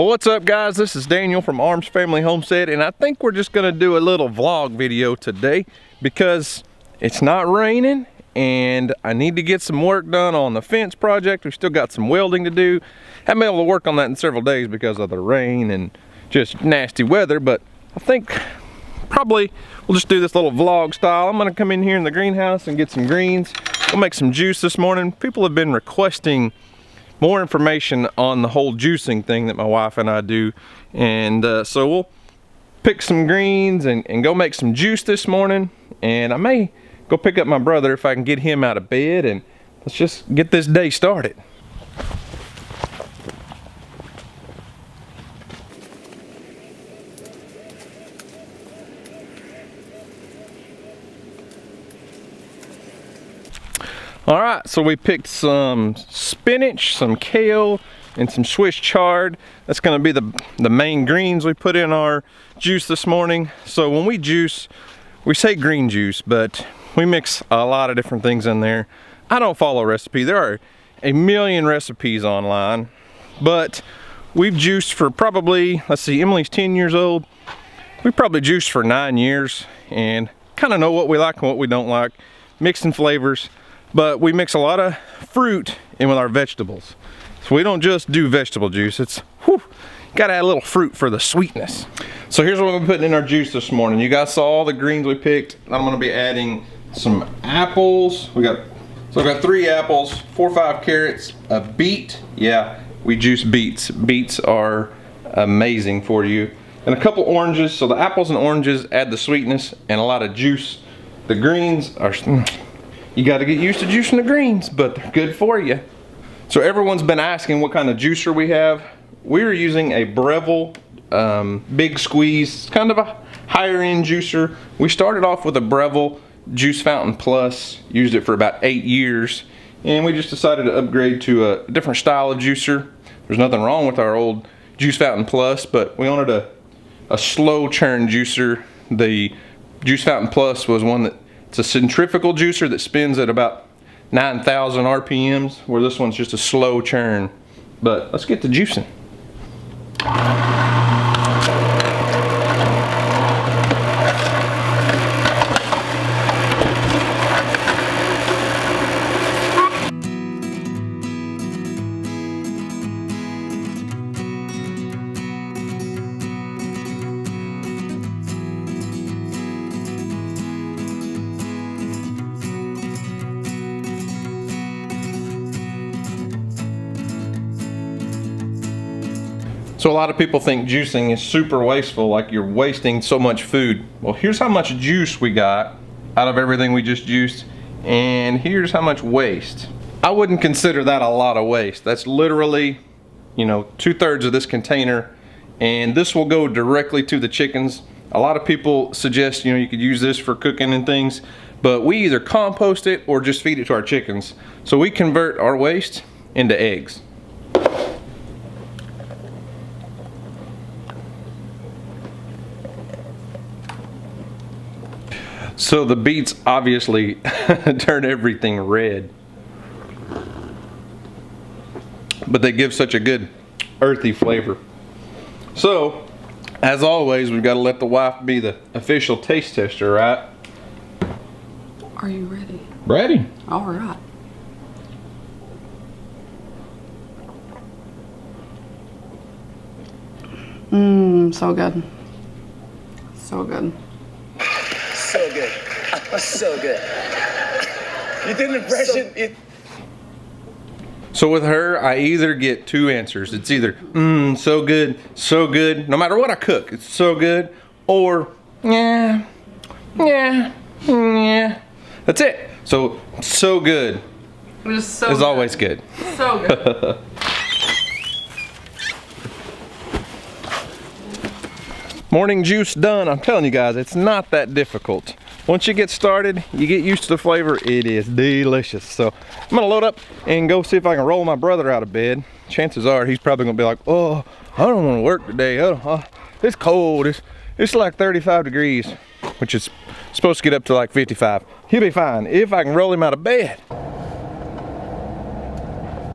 Well, what's up guys? This is Daniel from Arms Family Homestead, and I think we're just gonna do a little vlog video today because it's not raining and I need to get some work done on the fence project. We've still got some welding to do. Haven't been able to work on that in several days because of the rain and just nasty weather, but I think probably we'll just do this little vlog style. I'm gonna come in here in the greenhouse and get some greens. We'll make some juice this morning. People have been requesting more information on the whole juicing thing that my wife and I do, and so we'll pick some greens and go make some juice this morning. And I may go pick up my brother if I can get him out of bed, and let's just get this day started. All right, so we picked some spinach, some kale, and some Swiss chard. That's gonna be the main greens we put in our juice this morning. So when we juice, we say green juice, but we mix a lot of different things in there. I don't follow a recipe. There are a million recipes online, but we've juiced for probably, let's see, Emily's 10 years old. We probably juiced for 9 years and kind of know what we like and what we don't like, mixing flavors. But we mix a lot of fruit in with our vegetables. So we don't just do vegetable juice. It's, whew, gotta add a little fruit for the sweetness. So here's what we're putting in our juice this morning. You guys saw all the greens we picked. I'm gonna be adding some apples. We got 3 apples, 4 or 5 carrots, a beet. Yeah, we juice beets. Beets are amazing for you. And a couple oranges. So the apples and oranges add the sweetness and a lot of juice. The greens are, you got to get used to juicing the greens, but they're good for you. So everyone's been asking what kind of juicer we have. We're using a Breville Big Squeeze. It's kind of a higher end juicer. We started off with a Breville Juice Fountain Plus, used it for about 8 years, and we just decided to upgrade to a different style of juicer. There's nothing wrong with our old Juice Fountain Plus, but we wanted a slow churn juicer. The Juice Fountain Plus was one that, it's a centrifugal juicer that spins at about 9,000 RPMs, where this one's just a slow churn. But let's get to juicing. So a lot of people think juicing is super wasteful, like you're wasting so much food. Well, here's how much juice we got out of everything we just juiced, and here's how much waste. I wouldn't consider that a lot of waste. That's literally, you know, 2/3 of this container, and this will go directly to the chickens. A lot of people suggest, you know, you could use this for cooking and things, but we either compost it or just feed it to our chickens. So we convert our waste into eggs. So the beets obviously turn everything red, but they give such a good earthy flavor. So, as always, we've got to let the wife be the official taste tester, right? Are you ready? Ready. All right. So good. So good. So good. So good. You did an impression. So with her, I either get 2 answers. It's either, so good, no matter what I cook, it's so good, or, yeah. That's it. So good. It is so is good. always good. So good. Morning juice done. I'm telling you guys, it's not that difficult. Once you get started, you get used to the flavor, it is delicious. So I'm gonna load up and go see if I can roll my brother out of bed. Chances are he's probably gonna be like, oh, I don't wanna work today. It's cold, it's like 35 degrees, which is supposed to get up to like 55. He'll be fine if I can roll him out of bed.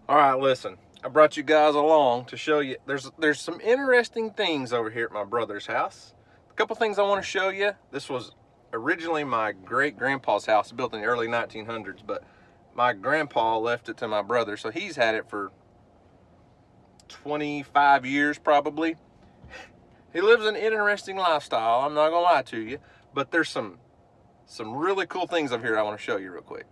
All right, listen, I brought you guys along to show you, there's some interesting things over here at my brother's house. A couple things I want to show you. This was originally my great-grandpa's house, built in the early 1900s, but my grandpa left it to my brother, so he's had it for 25 years probably. He lives an interesting lifestyle, I'm not gonna lie to you, but there's some really cool things over here I want to show you real quick.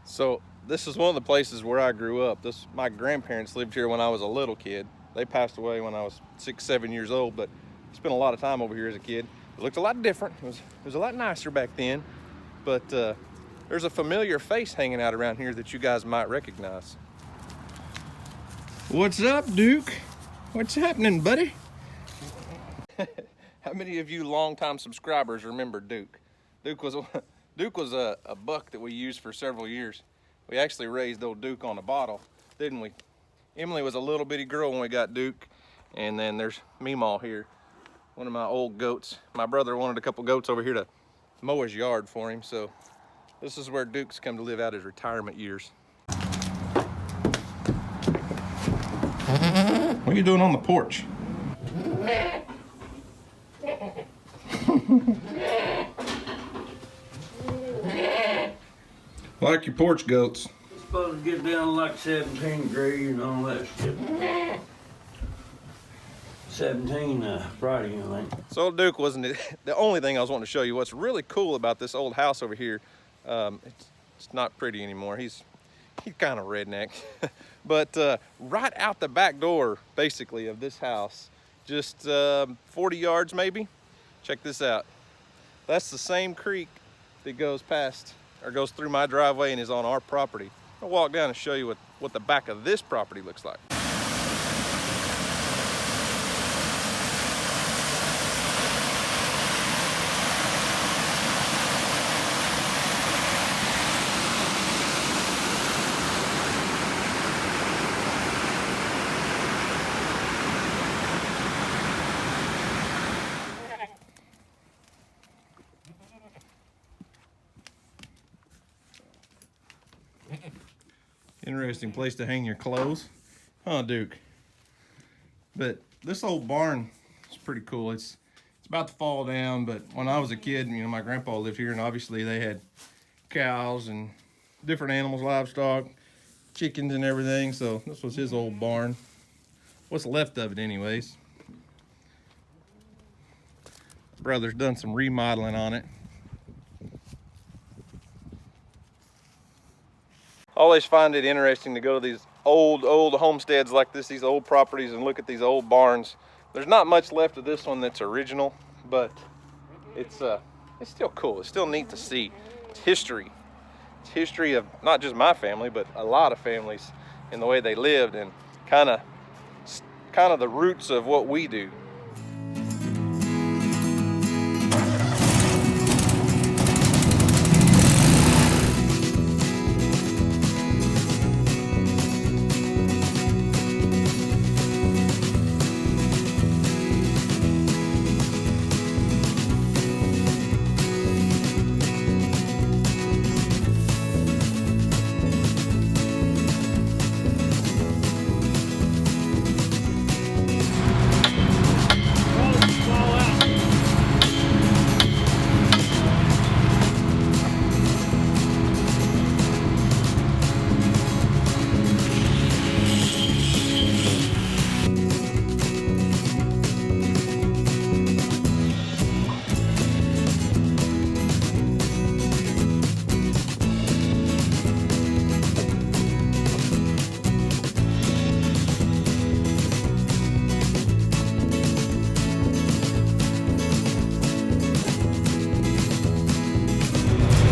So this is one of the places where I grew up. My grandparents lived here when I was a little kid. They passed away when I was 6, 7 years old, but I spent a lot of time over here as a kid. It looked a lot different. It was a lot nicer back then, but there's a familiar face hanging out around here that you guys might recognize. What's up, Duke? What's happening, buddy? How many of you longtime subscribers remember Duke? Duke was a buck that we used for several years. We actually raised old Duke on a bottle, didn't we? Emily was a little bitty girl when we got Duke, and then there's Meemaw here, one of my old goats. My brother wanted a couple goats over here to mow his yard for him, so this is where Duke's come to live out his retirement years. What are you doing on the porch? Like your porch goats. It's supposed to get down like 17 degrees and all that shit. 17 Friday, I think. So old Duke wasn't the only thing I was wanting to show you. What's really cool about this old house over here, it's not pretty anymore. He's kind of redneck. But right out the back door, basically, of this house, just 40 yards maybe. Check this out. That's the same creek that goes past, or goes through my driveway and is on our property. I'll walk down and show you what the back of this property looks like. Interesting place to hang your clothes, huh, Duke? But this old barn is pretty cool. It's about to fall down, but when I was a kid, you know, my grandpa lived here, and obviously they had cows and different animals, livestock, chickens and everything, so this was his old barn. What's left of it anyways. Brother's done some remodeling on it. I always find it interesting to go to these old homesteads like this, these old properties, and look at these old barns. There's not much left of this one that's original, but it's still cool. It's still neat to see. It's history. It's history of not just my family, but a lot of families and the way they lived, and kind of the roots of what we do.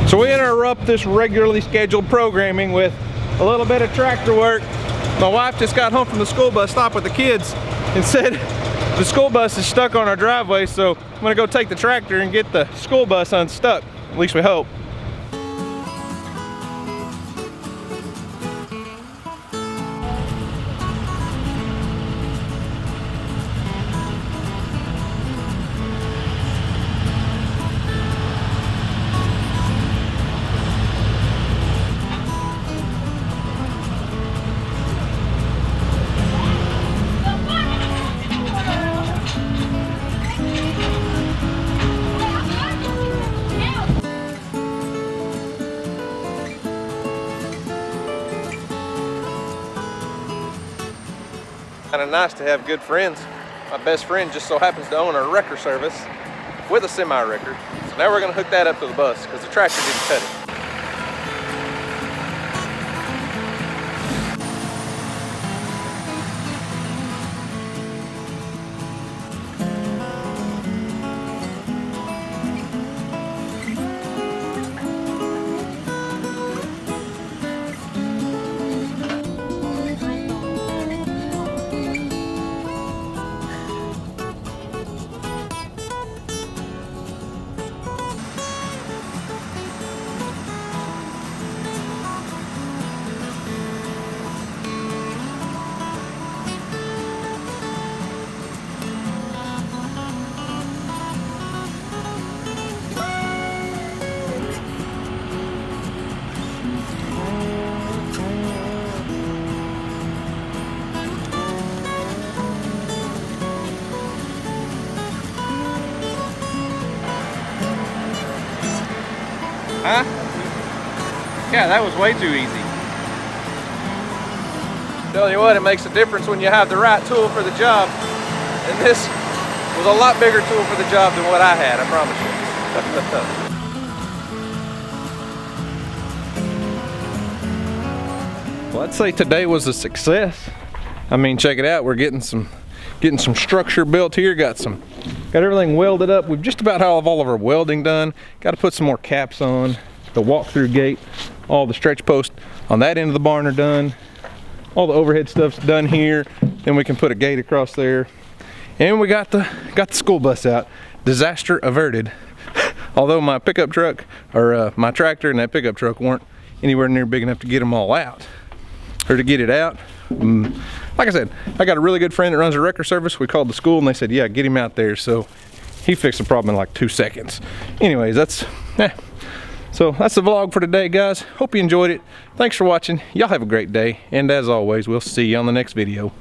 So we interrupt this regularly scheduled programming with a little bit of tractor work. My wife just got home from the school bus stop with the kids and said the school bus is stuck on our driveway, so I'm gonna go take the tractor and get the school bus unstuck, at least we hope. Kind of nice to have good friends. My best friend just so happens to own a wrecker service with a semi-wrecker. So now we're gonna hook that up to the bus because the tractor didn't cut it. Huh? Yeah, that was way too easy. Telling you what, it makes a difference when you have the right tool for the job. And this was a lot bigger tool for the job than what I had, I promise you. Well, I'd say today was a success. I mean, check it out. We're getting some structure built here. Got everything welded up. We've just about have all of our welding done. Got to put some more caps on. The walk-through gate, all the stretch posts on that end of the barn are done. All the overhead stuff's done here. Then we can put a gate across there. And we got the school bus out. Disaster averted. Although my pickup truck, or my tractor and that pickup truck weren't anywhere near big enough to get them all out, or to get it out. Like I said, I got a really good friend that runs a wrecker service. We called the school and they said, yeah, get him out there. So he fixed the problem in like 2 seconds. Anyways, so that's the vlog for today, guys. Hope you enjoyed it. Thanks for watching. Y'all have a great day. And as always, we'll see you on the next video.